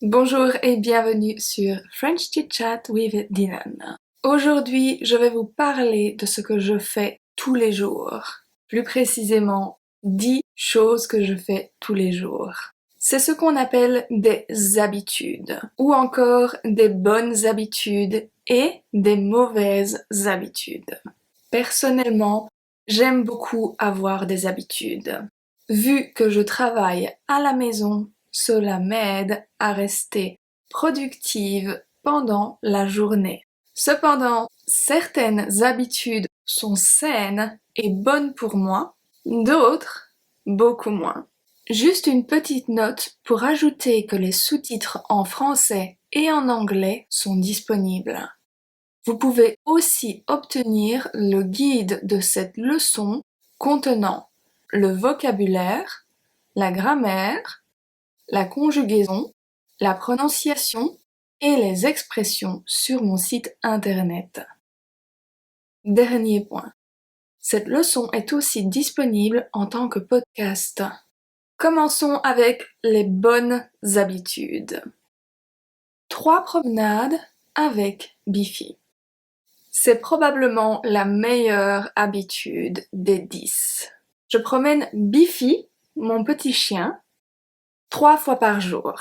Bonjour et bienvenue sur French Chit Chat with Dylan. Aujourd'hui, je vais vous parler de ce que je fais tous les jours. Plus précisément, 10 choses que je fais tous les jours. C'est ce qu'on appelle des habitudes, ou encore des bonnes habitudes et des mauvaises habitudes. Personnellement, j'aime beaucoup avoir des habitudes. Vu que je travaille à la maison, cela m'aide à rester productive pendant la journée. Cependant, certaines habitudes sont saines et bonnes pour moi, d'autres beaucoup moins. Juste une petite note pour ajouter que les sous-titres en français et en anglais sont disponibles. Vous pouvez aussi obtenir le guide de cette leçon contenant le vocabulaire, la grammaire, la conjugaison, la prononciation et les expressions sur mon site internet. Dernier point. Cette leçon est aussi disponible en tant que podcast. Commençons avec les bonnes habitudes. 3 promenades avec Bifi. C'est probablement la meilleure habitude des 10. Je promène Bifi, mon petit chien, 3 fois par jour.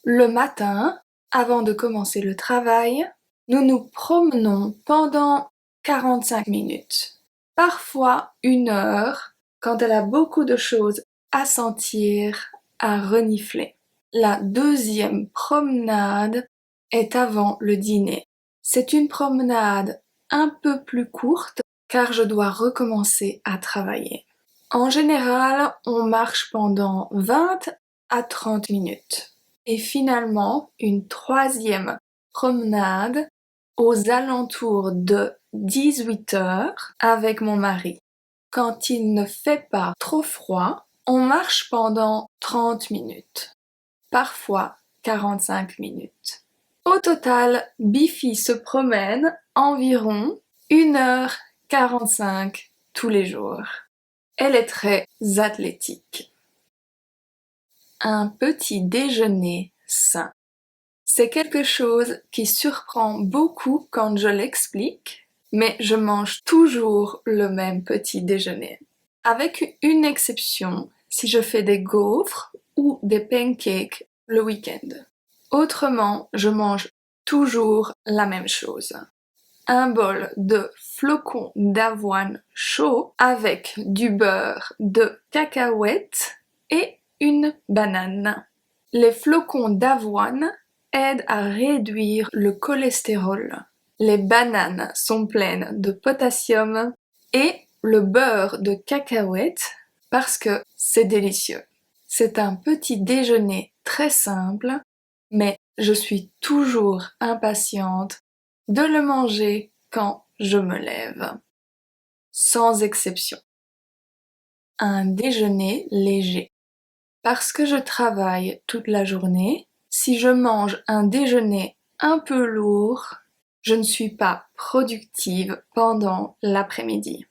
Le matin, avant de commencer le travail, nous nous promenons pendant 45 minutes. Parfois 1 heure quand elle a beaucoup de choses à sentir, à renifler. La deuxième promenade est avant le dîner. C'est une promenade un peu plus courte car je dois recommencer à travailler. En général, on marche pendant 20 à 30 minutes. Et finalement, une 3e promenade aux alentours de 18 heures avec mon mari. Quand il ne fait pas trop froid, on marche pendant 30 minutes, parfois 45 minutes. Au total, Bifi se promène environ 1h45 tous les jours. Elle est très athlétique. Un petit déjeuner sain. C'est quelque chose qui surprend beaucoup quand je l'explique, mais je mange toujours le même petit déjeuner. Avec une exception, si je fais des gaufres ou des pancakes le week-end. Autrement, je mange toujours la même chose. Un bol de flocons d'avoine chaud avec du beurre de cacahuètes et une banane. Les flocons d'avoine aident à réduire le cholestérol. Les bananes sont pleines de potassium et le beurre de cacahuètes parce que c'est délicieux. C'est un petit déjeuner très simple, mais je suis toujours impatiente de le manger quand je me lève. Sans exception. Un déjeuner léger. Parce que je travaille toute la journée, si je mange un déjeuner un peu lourd, je ne suis pas productive pendant l'après-midi.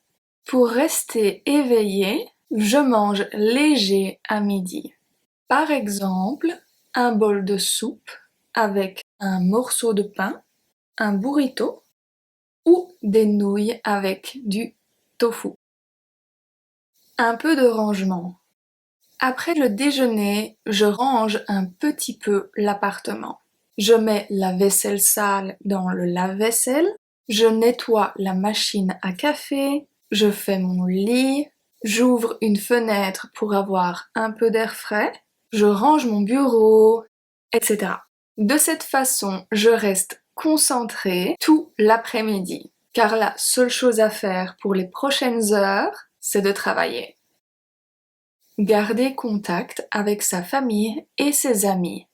Pour rester éveillée, je mange léger à midi. Par exemple, un bol de soupe avec un morceau de pain, un burrito ou des nouilles avec du tofu. Un peu de rangement. Après le déjeuner, je range un petit peu l'appartement. Je mets la vaisselle sale dans le lave-vaisselle, je nettoie la machine à café, je fais mon lit, j'ouvre une fenêtre pour avoir un peu d'air frais, je range mon bureau, etc. De cette façon, je reste concentrée tout l'après-midi, car la seule chose à faire pour les prochaines heures, c'est de travailler. Garder contact avec sa famille et ses amis.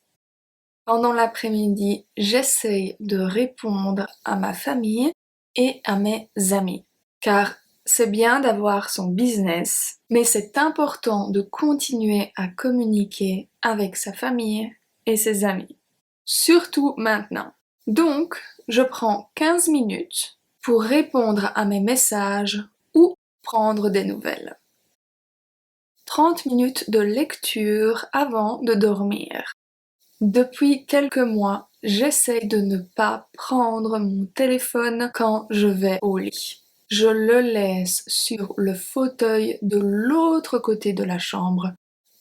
Pendant l'après-midi, j'essaye de répondre à ma famille et à mes amis, car c'est bien d'avoir son business, mais c'est important de continuer à communiquer avec sa famille et ses amis, surtout maintenant. Donc, je prends 15 minutes pour répondre à mes messages ou prendre des nouvelles. 30 minutes de lecture avant de dormir. Depuis quelques mois, j'essaye de ne pas prendre mon téléphone quand je vais au lit. Je le laisse sur le fauteuil de l'autre côté de la chambre,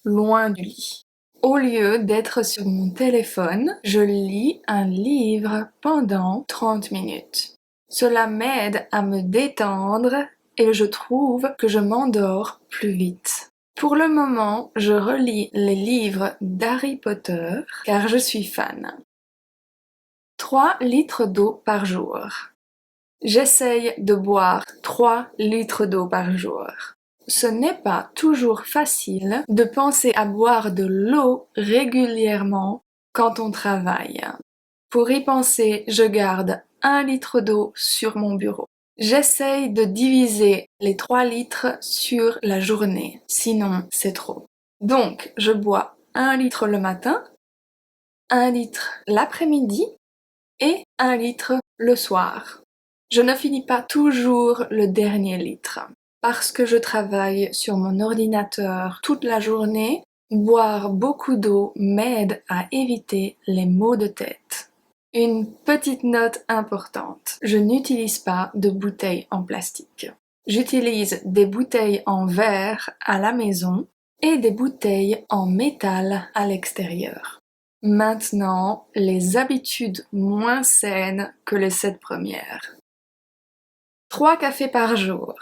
loin du lit. Au lieu d'être sur mon téléphone, je lis un livre pendant 30 minutes. Cela m'aide à me détendre et je trouve que je m'endors plus vite. Pour le moment, je relis les livres d'Harry Potter car je suis fan. 3 litres d'eau par jour. J'essaye de boire 3 litres d'eau par jour. Ce n'est pas toujours facile de penser à boire de l'eau régulièrement quand on travaille. Pour y penser, je garde 1 litre d'eau sur mon bureau. J'essaye de diviser les 3 litres sur la journée, sinon c'est trop. Donc, je bois 1 litre le matin, 1 litre l'après-midi et 1 litre le soir. Je ne finis pas toujours le dernier litre. Parce que je travaille sur mon ordinateur toute la journée, boire beaucoup d'eau m'aide à éviter les maux de tête. Une petite note importante, je n'utilise pas de bouteilles en plastique. J'utilise des bouteilles en verre à la maison et des bouteilles en métal à l'extérieur. Maintenant, les habitudes moins saines que les 7 premières. 3 cafés par jour.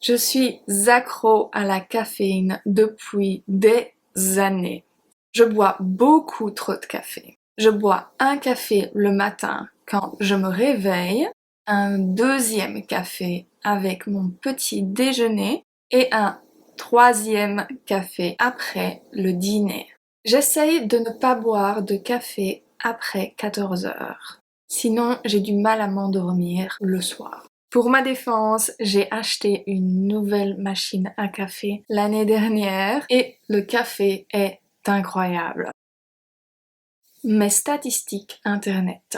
Je suis accro à la caféine depuis des années. Je bois beaucoup trop de café. Je bois un café le matin quand je me réveille, un deuxième café avec mon petit déjeuner et un troisième café après le dîner. J'essaye de ne pas boire de café après 14 heures. Sinon, j'ai du mal à m'endormir le soir. Pour ma défense, j'ai acheté une nouvelle machine à café l'année dernière et le café est incroyable. Mes statistiques internet.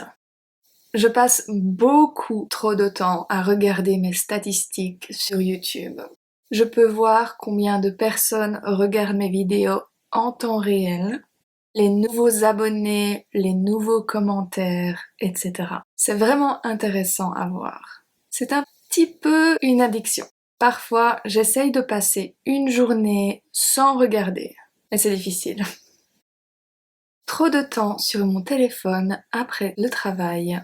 Je passe beaucoup trop de temps à regarder mes statistiques sur YouTube. Je peux voir combien de personnes regardent mes vidéos en temps réel, les nouveaux abonnés, les nouveaux commentaires, etc. C'est vraiment intéressant à voir. C'est un petit peu une addiction. Parfois, j'essaye de passer une journée sans regarder, mais c'est difficile. Trop de temps sur mon téléphone après le travail.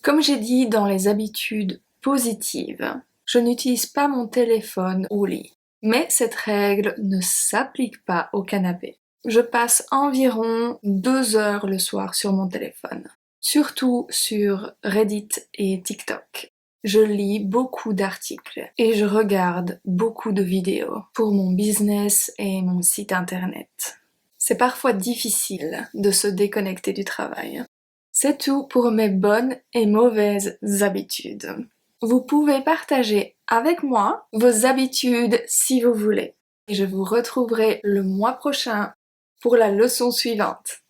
Comme j'ai dit dans les habitudes positives, je n'utilise pas mon téléphone au lit. Mais cette règle ne s'applique pas au canapé. Je passe environ 2 heures le soir sur mon téléphone, surtout sur Reddit et TikTok. Je lis beaucoup d'articles et je regarde beaucoup de vidéos pour mon business et mon site internet. C'est parfois difficile de se déconnecter du travail. C'est tout pour mes bonnes et mauvaises habitudes. Vous pouvez partager avec moi vos habitudes si vous voulez. Et je vous retrouverai le mois prochain pour la leçon suivante.